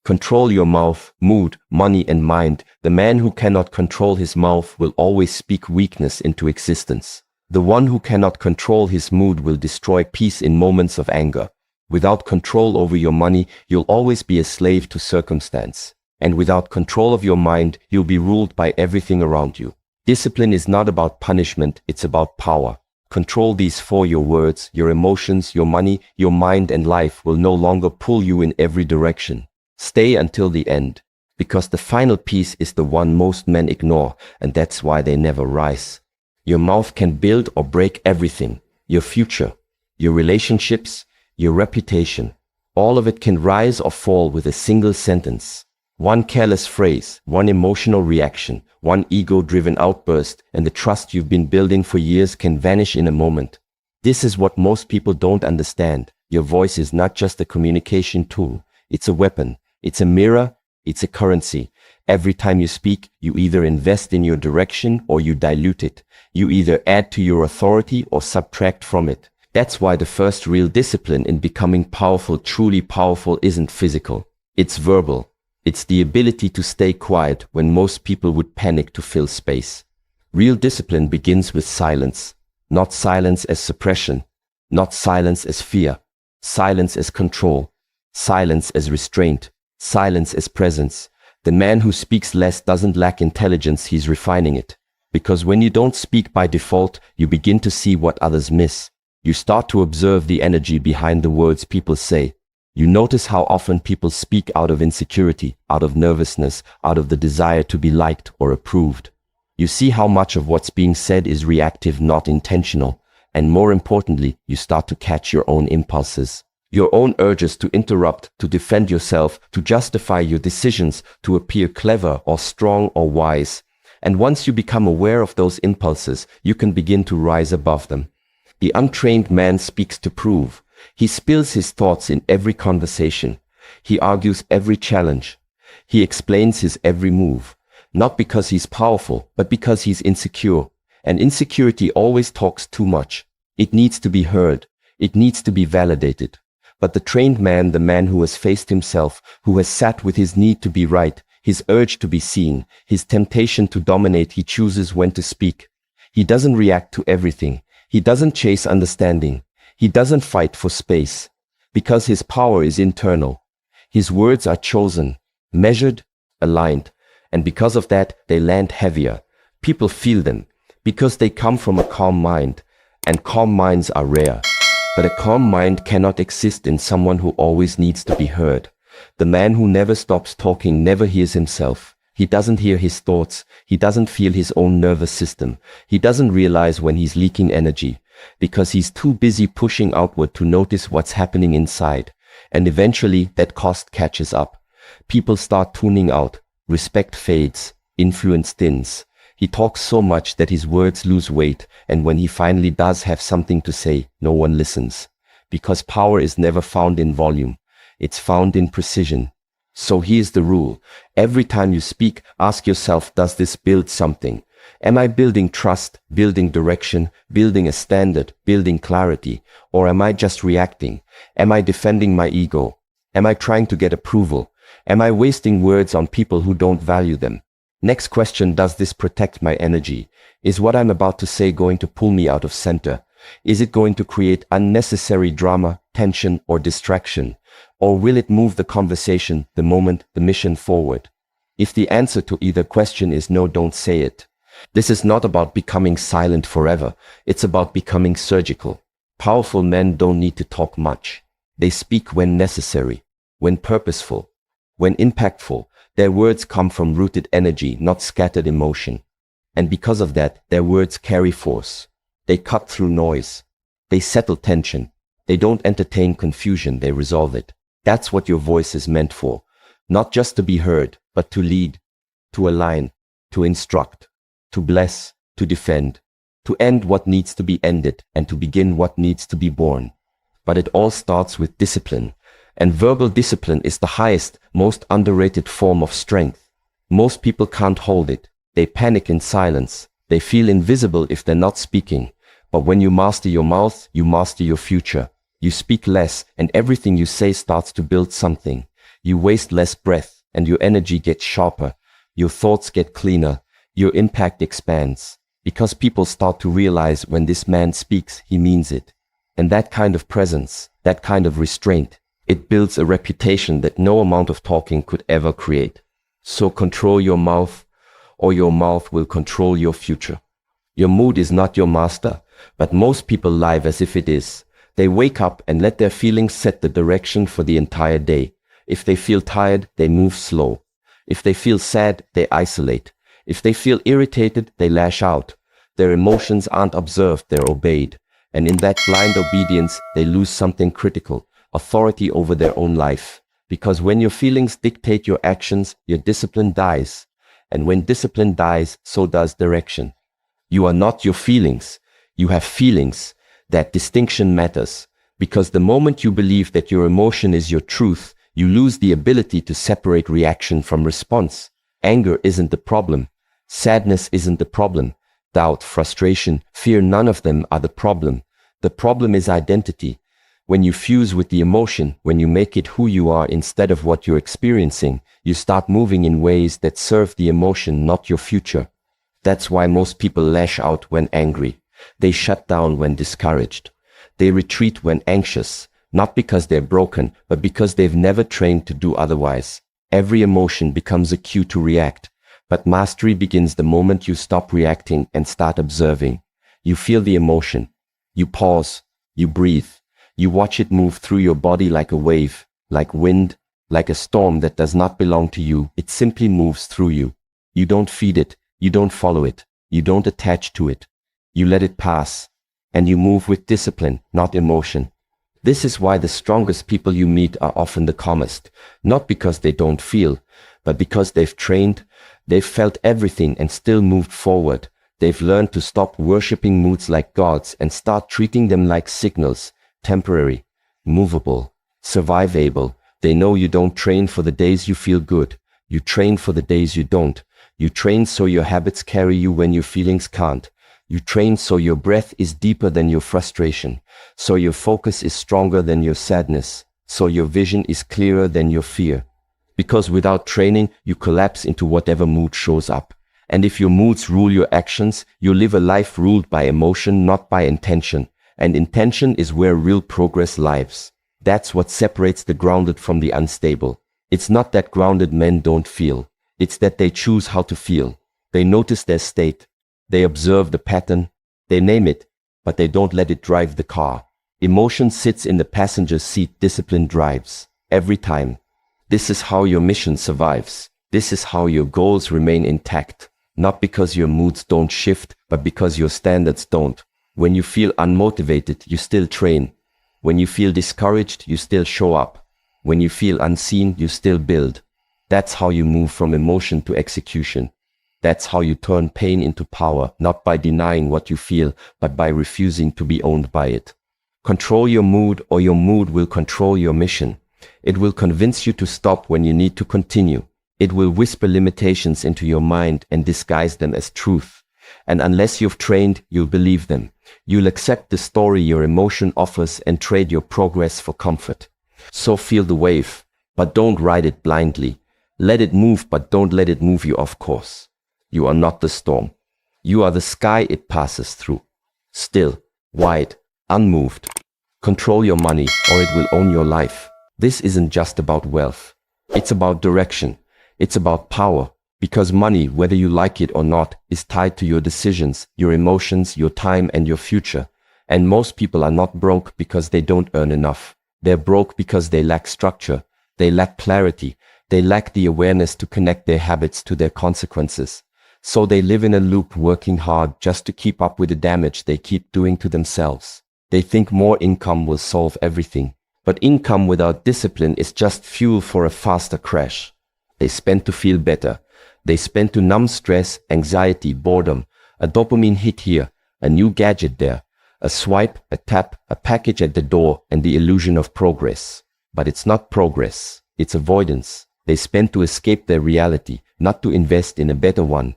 Control your mouth, mood, money, and mind. The man who cannot control his mouth will always speak weakness into existence. The one who cannot control his mood will destroy peace in moments of anger. Without control over your money, you'll always be a slave to circumstance. And without control of your mind, you'll be ruled by everything around you. Discipline is not about punishment, it's about power. Control these four: your words, your emotions, your money, your mind, and life will no longer pull you in every direction. Stay until the end, because the final piece is the one most men ignore, and that's why they never rise. Your mouth can build or break everything: your future, your relationships, your reputation. All of it can rise or fall with a single sentence. One careless phrase, one emotional reaction, one ego-driven outburst, and the trust you've been building for years can vanish in a moment. This is what most people don't understand. Your voice is not just a communication tool. It's a weapon. It's a mirror. It's a currency. Every time you speak, you either invest in your direction or you dilute it. You either add to your authority or subtract from it. That's why the first real discipline in becoming powerful, truly powerful, isn't physical. It's verbal. It's the ability to stay quiet when most people would panic to fill space. Real discipline begins with silence. Not silence as suppression. Not silence as fear. Silence as control. Silence as restraint. Silence as presence. The man who speaks less doesn't lack intelligence, he's refining it. Because when you don't speak by default, you begin to see what others miss. You start to observe the energy behind the words people say. You notice how often people speak out of insecurity, out of nervousness, out of the desire to be liked or approved. You see how much of what's being said is reactive, not intentional. And more importantly, you start to catch your own impulses. Your own urges to interrupt, to defend yourself, to justify your decisions, to appear clever or strong or wise. And once you become aware of those impulses, you can begin to rise above them. The untrained man speaks to prove. He spills his thoughts in every conversation. He argues every challenge. He explains his every move. Not because he's powerful, but because he's insecure. And insecurity always talks too much. It needs to be heard. It needs to be validated. But the trained man, the man who has faced himself, who has sat with his need to be right, his urge to be seen, his temptation to dominate, he chooses when to speak. He doesn't react to everything. He doesn't chase understanding. He doesn't fight for space. Because his power is internal. His words are chosen, measured, aligned. And because of that, they land heavier. People feel them. Because they come from a calm mind. And calm minds are rare. But a calm mind cannot exist in someone who always needs to be heard. The man who never stops talking never hears himself. He doesn't hear his thoughts. He doesn't feel his own nervous system. He doesn't realize when he's leaking energy, because he's too busy pushing outward to notice what's happening inside. And eventually that cost catches up. People start tuning out. Respect fades. Influence thins. He talks so much that his words lose weight, and when he finally does have something to say, no one listens. Because power is never found in volume. It's found in precision. So here's the rule. Every time you speak, ask yourself, does this build something? Am I building trust, building direction, building a standard, building clarity? Or am I just reacting? Am I defending my ego? Am I trying to get approval? Am I wasting words on people who don't value them? Next question, does this protect my energy? Is what I'm about to say going to pull me out of center? Is it going to create unnecessary drama, tension, or distraction? Or will it move the conversation, the moment, the mission forward? If the answer to either question is no, don't say it. This is not about becoming silent forever. It's about becoming surgical. Powerful men don't need to talk much. They speak when necessary, when purposeful, when impactful. Their words come from rooted energy, not scattered emotion. And because of that, their words carry force. They cut through noise. They settle tension. They don't entertain confusion, they resolve it. That's what your voice is meant for. Not just to be heard, but to lead, to align, to instruct, to bless, to defend, to end what needs to be ended, and to begin what needs to be born. But it all starts with discipline. And verbal discipline is the highest, most underrated form of strength. Most people can't hold it. They panic in silence. They feel invisible if they're not speaking. But when you master your mouth, you master your future. You speak less, and everything you say starts to build something. You waste less breath, and your energy gets sharper. Your thoughts get cleaner. Your impact expands. Because people start to realize when this man speaks, he means it. And that kind of presence, that kind of restraint, it builds a reputation that no amount of talking could ever create. So control your mouth, or your mouth will control your future. Your mood is not your master, but most people live as if it is. They wake up and let their feelings set the direction for the entire day. If they feel tired, they move slow. If they feel sad, they isolate. If they feel irritated, they lash out. Their emotions aren't observed, they're obeyed. And in that blind obedience, they lose something critical, authority over their own life. Because when your feelings dictate your actions, your discipline dies. And when discipline dies, so does direction. You are not your feelings. You have feelings. That distinction matters. Because the moment you believe that your emotion is your truth, you lose the ability to separate reaction from response. Anger isn't the problem. Sadness isn't the problem. Doubt, frustration, fear, none of them are the problem. The problem is identity. When you fuse with the emotion, when you make it who you are instead of what you're experiencing, you start moving in ways that serve the emotion, not your future. That's why most people lash out when angry. They shut down when discouraged. They retreat when anxious, not because they're broken, but because they've never trained to do otherwise. Every emotion becomes a cue to react, but mastery begins the moment you stop reacting and start observing. You feel the emotion. You pause. You breathe. You watch it move through your body like a wave, like wind, like a storm that does not belong to you. It simply moves through you. You don't feed it. You don't follow it. You don't attach to it. You let it pass. And you move with discipline, not emotion. This is why the strongest people you meet are often the calmest. Not because they don't feel, but because they've trained, they've felt everything and still moved forward. They've learned to stop worshipping moods like gods and start treating them like signals. Temporary, movable, survivable. They know you don't train for the days you feel good. You train for the days you don't. You train so your habits carry you when your feelings can't. You train so your breath is deeper than your frustration. So your focus is stronger than your sadness. So your vision is clearer than your fear. Because without training, you collapse into whatever mood shows up. And if your moods rule your actions, you live a life ruled by emotion, not by intention. And intention is where real progress lives. That's what separates the grounded from the unstable. It's not that grounded men don't feel. It's that they choose how to feel. They notice their state. They observe the pattern. They name it, but they don't let it drive the car. Emotion sits in the passenger seat. Discipline drives. Every time. This is how your mission survives. This is how your goals remain intact. Not because your moods don't shift, but because your standards don't. When you feel unmotivated, you still train. When you feel discouraged, you still show up. When you feel unseen, you still build. That's how you move from emotion to execution. That's how you turn pain into power, not by denying what you feel, but by refusing to be owned by it. Control your mood, or your mood will control your mission. It will convince you to stop when you need to continue. It will whisper limitations into your mind and disguise them as truth. And unless you've trained, you'll believe them. You'll accept the story your emotion offers and trade your progress for comfort. So feel the wave, but don't ride it blindly. Let it move, but don't let it move you off course. You are not the storm. You are the sky it passes through. Still, wide, unmoved. Control your money, or it will own your life. This isn't just about wealth. It's about direction. It's about power. Because money, whether you like it or not, is tied to your decisions, your emotions, your time, and your future. And most people are not broke because they don't earn enough. They're broke because they lack structure. They lack clarity. They lack the awareness to connect their habits to their consequences. So they live in a loop, working hard just to keep up with the damage they keep doing to themselves. They think more income will solve everything. But income without discipline is just fuel for a faster crash. They spend to feel better. They spend to numb stress, anxiety, boredom, a dopamine hit here, a new gadget there, a swipe, a tap, a package at the door, and the illusion of progress. But it's not progress, it's avoidance. They spend to escape their reality, not to invest in a better one.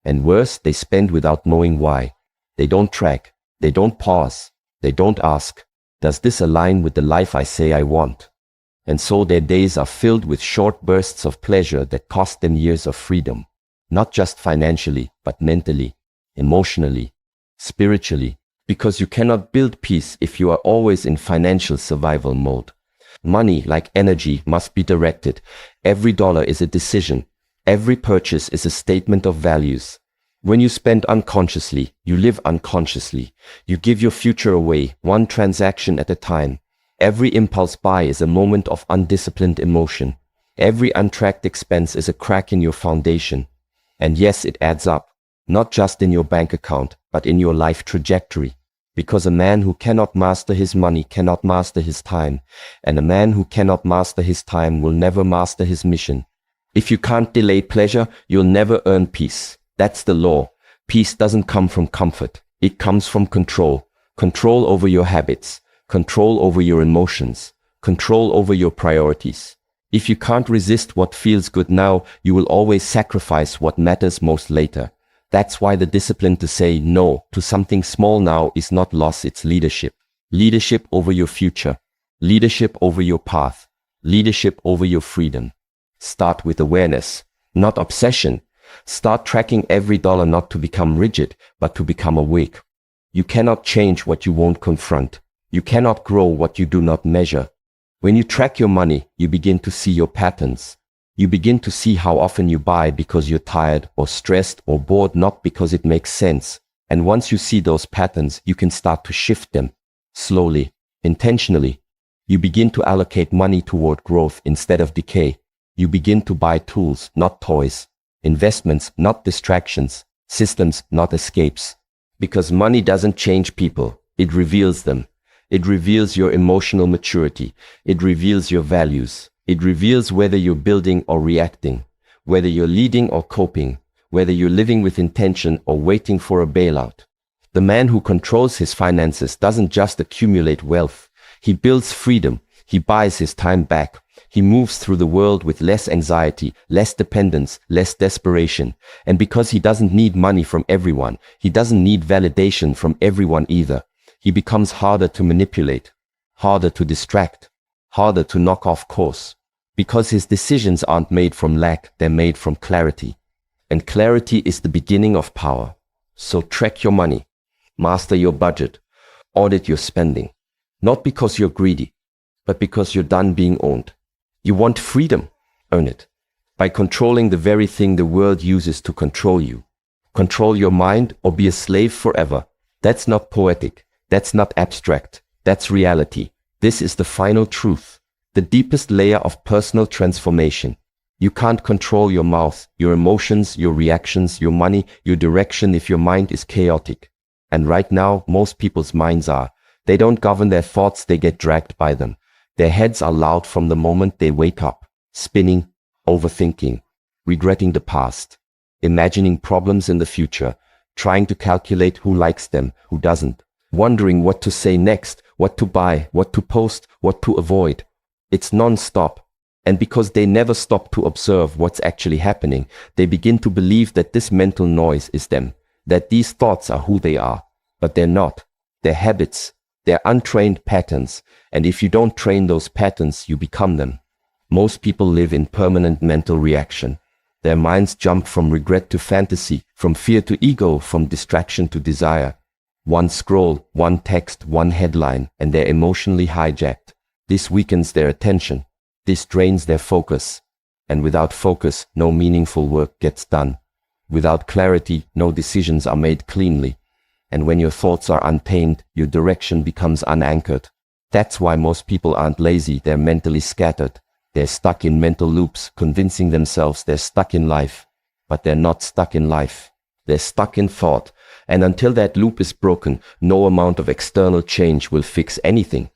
And worse, they spend without knowing why. They don't track, they don't pause, they don't ask, does this align with the life I say I want? And so their days are filled with short bursts of pleasure that cost them years of freedom. Not just financially, but mentally, emotionally, spiritually. Because you cannot build peace if you are always in financial survival mode. Money, like energy, must be directed. Every dollar is a decision. Every purchase is a statement of values. When you spend unconsciously, you live unconsciously. You give your future away, one transaction at a time. Every impulse buy is a moment of undisciplined emotion. Every untracked expense is a crack in your foundation. And yes, it adds up, not just in your bank account, but in your life trajectory. Because a man who cannot master his money cannot master his time, and a man who cannot master his time will never master his mission. If you can't delay pleasure, you'll never earn peace. That's the law. Peace doesn't come from comfort. It comes from control. Control over your habits. Control over your emotions. Control over your priorities. If you can't resist what feels good now, you will always sacrifice what matters most later. That's why the discipline to say no to something small now is not loss, it's leadership. Leadership over your future. Leadership over your path. Leadership over your freedom. Start with awareness, not obsession. Start tracking every dollar, not to become rigid, but to become awake. You cannot change what you won't confront. You cannot grow what you do not measure. When you track your money, you begin to see your patterns. You begin to see how often you buy because you're tired or stressed or bored, not because it makes sense. And once you see those patterns, you can start to shift them. Slowly, intentionally. You begin to allocate money toward growth instead of decay. You begin to buy tools, not toys. Investments, not distractions. Systems, not escapes. Because money doesn't change people. It reveals them. It reveals your emotional maturity. It reveals your values. It reveals whether you're building or reacting, whether you're leading or coping, whether you're living with intention or waiting for a bailout. The man who controls his finances doesn't just accumulate wealth. He builds freedom. He buys his time back. He moves through the world with less anxiety, less dependence, less desperation. And because he doesn't need money from everyone, he doesn't need validation from everyone either. He becomes harder to manipulate, harder to distract, harder to knock off course. Because his decisions aren't made from lack, they're made from clarity. And clarity is the beginning of power. So track your money, master your budget, audit your spending. Not because you're greedy, but because you're done being owned. You want freedom? Earn it. By controlling the very thing the world uses to control you. Control your mind or be a slave forever. That's not poetic. That's not abstract. That's reality. This is the final truth. The deepest layer of personal transformation. You can't control your mouth, your emotions, your reactions, your money, your direction if your mind is chaotic. And right now, most people's minds are. They don't govern their thoughts, they get dragged by them. Their heads are loud from the moment they wake up, spinning, overthinking, regretting the past, imagining problems in the future, trying to calculate who likes them, who doesn't, wondering what to say next, what to buy, what to post, what to avoid. It's non-stop. And because they never stop to observe what's actually happening, they begin to believe that this mental noise is them, that these thoughts are who they are. But they're not. They're habits. They're untrained patterns. And if you don't train those patterns, you become them. Most people live in permanent mental reaction. Their minds jump from regret to fantasy, from fear to ego, from distraction to desire. One scroll, one text, one headline, and they're emotionally hijacked. This weakens their attention. This drains their focus. And without focus, no meaningful work gets done. Without clarity, no decisions are made cleanly. And when your thoughts are untamed, your direction becomes unanchored. That's why most people aren't lazy, they're mentally scattered. They're stuck in mental loops, convincing themselves they're stuck in life. But they're not stuck in life. They're stuck in thought. And until that loop is broken, no amount of external change will fix anything.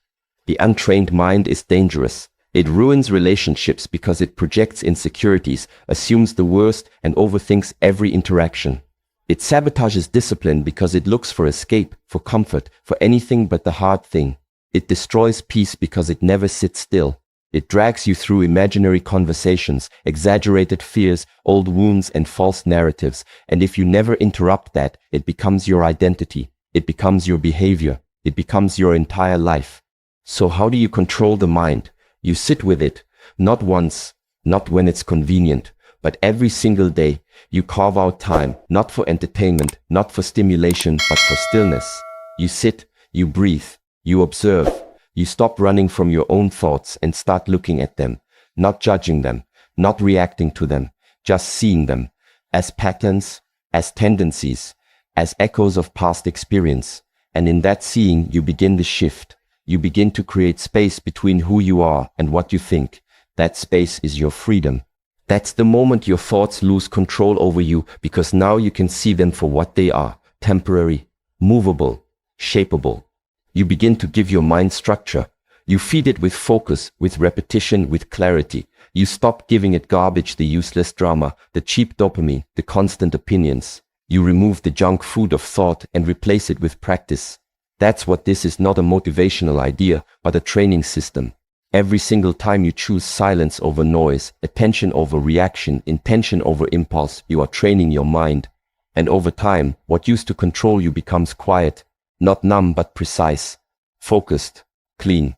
The untrained mind is dangerous. It ruins relationships because it projects insecurities, assumes the worst, and overthinks every interaction. It sabotages discipline because it looks for escape, for comfort, for anything but the hard thing. It destroys peace because it never sits still. It drags you through imaginary conversations, exaggerated fears, old wounds, and false narratives. And if you never interrupt that, it becomes your identity. It becomes your behavior. It becomes your entire life. So how do you control the mind? You sit with it, not once, not when it's convenient, but every single day. You carve out time, not for entertainment, not for stimulation, but for stillness. You sit, you breathe, you observe. You stop running from your own thoughts and start looking at them, not judging them, not reacting to them, just seeing them as patterns, as tendencies, as echoes of past experience. And in that seeing, you begin the shift. You begin to create space between who you are and what you think. That space is your freedom. That's the moment your thoughts lose control over you, because now you can see them for what they are: temporary, movable, shapeable. You begin to give your mind structure. You feed it with focus, with repetition, with clarity. You stop giving it garbage, the useless drama, the cheap dopamine, the constant opinions. You remove the junk food of thought and replace it with practice. That's what this is: not a motivational idea, but a training system. Every single time you choose silence over noise, attention over reaction, intention over impulse, you are training your mind. And over time, what used to control you becomes quiet, not numb but precise, focused, clean.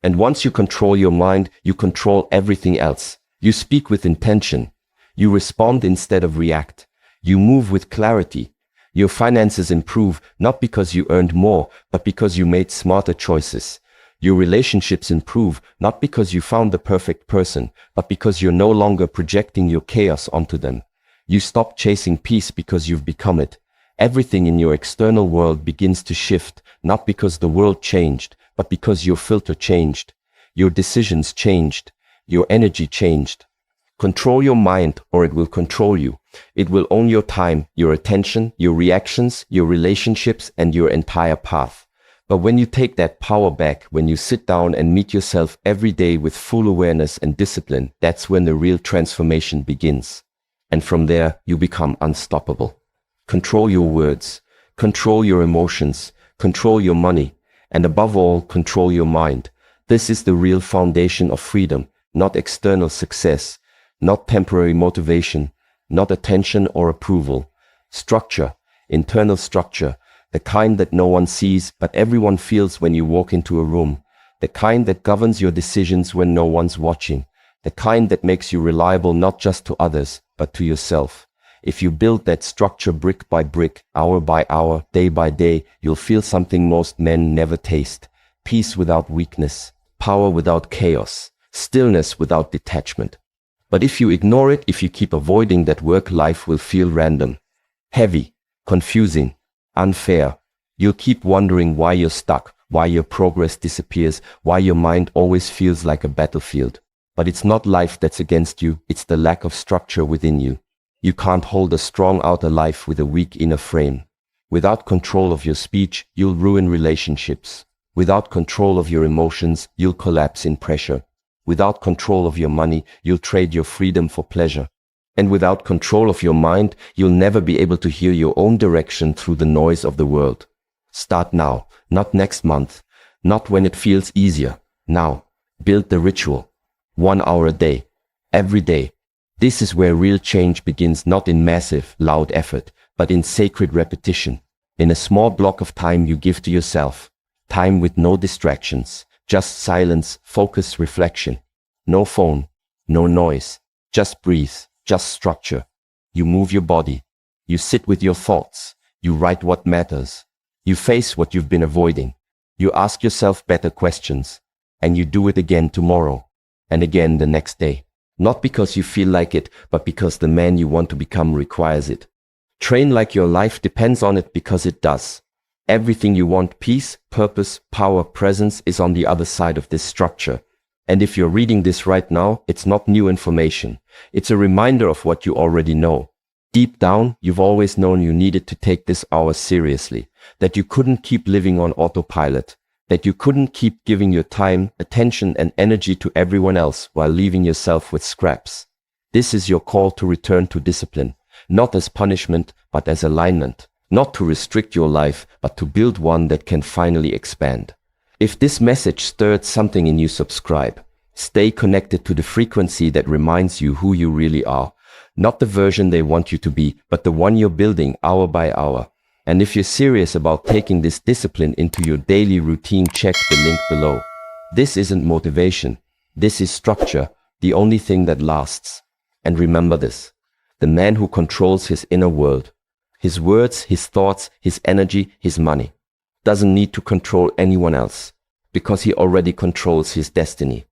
And once you control your mind, you control everything else. You speak with intention. You respond instead of react. You move with clarity. Your finances improve, not because you earned more, but because you made smarter choices. Your relationships improve, not because you found the perfect person, but because you're no longer projecting your chaos onto them. You stop chasing peace because you've become it. Everything in your external world begins to shift, not because the world changed, but because your filter changed. Your decisions changed. Your energy changed. Control your mind, or it will control you. It will own your time, your attention, your reactions, your relationships, and your entire path. But when you take that power back, when you sit down and meet yourself every day with full awareness and discipline, that's when the real transformation begins. And from there, you become unstoppable. Control your words, control your emotions, control your money, and above all, control your mind. This is the real foundation of freedom, not external success, not temporary motivation, not attention or approval. Structure, internal structure, the kind that no one sees but everyone feels when you walk into a room, the kind that governs your decisions when no one's watching, the kind that makes you reliable not just to others, but to yourself. If you build that structure brick by brick, hour by hour, day by day, you'll feel something most men never taste: peace without weakness, power without chaos, stillness without detachment. But if you ignore it, if you keep avoiding that work, life will feel random, heavy, confusing, unfair. You'll keep wondering why you're stuck, why your progress disappears, why your mind always feels like a battlefield. But it's not life that's against you, it's the lack of structure within you. You can't hold a strong outer life with a weak inner frame. Without control of your speech, you'll ruin relationships. Without control of your emotions, you'll collapse in pressure. Without control of your money, you'll trade your freedom for pleasure. And without control of your mind, you'll never be able to hear your own direction through the noise of the world. Start now, not next month, not when it feels easier. Now, build the ritual. 1 hour a day, every day. This is where real change begins, not in massive, loud effort, but in sacred repetition. In a small block of time you give to yourself. Time with no distractions, just silence, focus, reflection. No phone, no noise, just breathe. Just structure. You move your body. You sit with your thoughts. You write what matters. You face what you've been avoiding. You ask yourself better questions. And you do it again tomorrow. And again the next day. Not because you feel like it, but because the man you want to become requires it. Train like your life depends on it, because it does. Everything you want, peace, purpose, power, presence, is on the other side of this structure. And if you're reading this right now, it's not new information. It's a reminder of what you already know. Deep down, you've always known you needed to take this hour seriously, that you couldn't keep living on autopilot, that you couldn't keep giving your time, attention, and energy to everyone else while leaving yourself with scraps. This is your call to return to discipline, not as punishment, but as alignment, not to restrict your life, but to build one that can finally expand. If this message stirred something in you, subscribe. Stay connected to the frequency that reminds you who you really are. Not the version they want you to be, but the one you're building hour by hour. And if you're serious about taking this discipline into your daily routine, check the link below. This isn't motivation. This is structure, the only thing that lasts. And remember this: the man who controls his inner world, his words, his thoughts, his energy, his money, doesn't need to control anyone else, because he already controls his destiny.